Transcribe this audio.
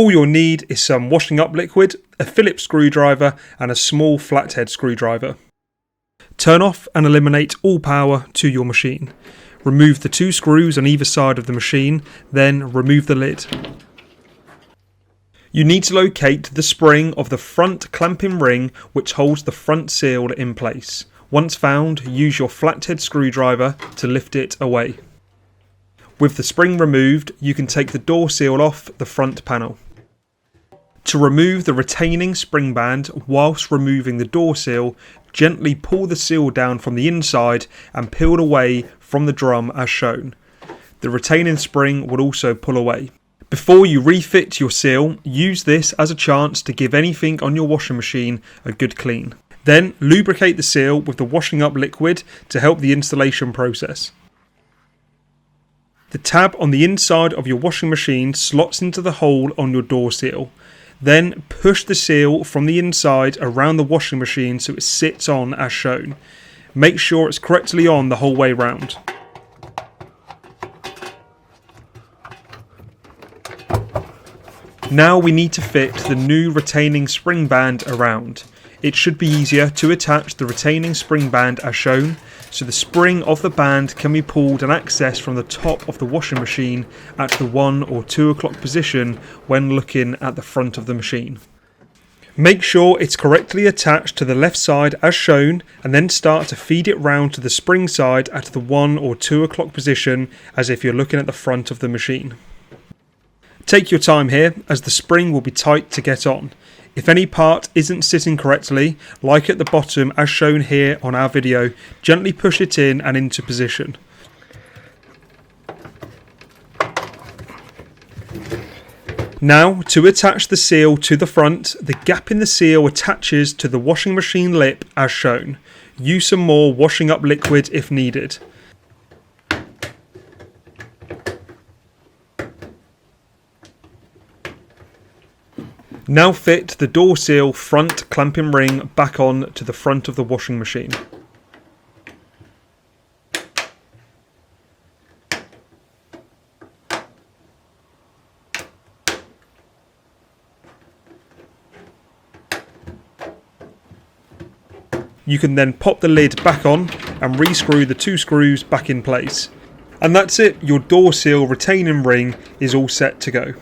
All you'll need is some washing up liquid, a Phillips screwdriver and a small flathead screwdriver. Turn off and eliminate all power to your machine. Remove the 2 screws on either side of the machine, then remove the lid. You need to locate the spring of the front clamping ring which holds the front seal in place. Once found, use your flathead screwdriver to lift it away. With the spring removed, you can take the door seal off the front panel. To remove the retaining spring band whilst removing the door seal, gently pull the seal down from the inside and peel it away from the drum as shown. The retaining spring will also pull away. Before you refit your seal, use this as a chance to give anything on your washing machine a good clean. Then lubricate the seal with the washing up liquid to help the installation process. The tab on the inside of your washing machine slots into the hole on your door seal. Then push the seal from the inside around the washing machine so it sits on as shown. Make sure it's correctly on the whole way round. Now we need to fit the new retaining spring band around. It should be easier to attach the retaining spring band as shown, so the spring of the band can be pulled and accessed from the top of the washing machine at the 1 or 2 o'clock position when looking at the front of the machine. Make sure it's correctly attached to the left side as shown and then start to feed it round to the spring side at the 1 or 2 o'clock position as if you're looking at the front of the machine. Take your time here as the spring will be tight to get on. If any part isn't sitting correctly, like at the bottom as shown here on our video, gently push it in and into position. Now to attach the seal to the front, the gap in the seal attaches to the washing machine lip as shown. Use some more washing up liquid if needed. Now fit the door seal front clamping ring back on to the front of the washing machine. You can then pop the lid back on and re-screw the 2 screws back in place. And that's it, your door seal retaining ring is all set to go.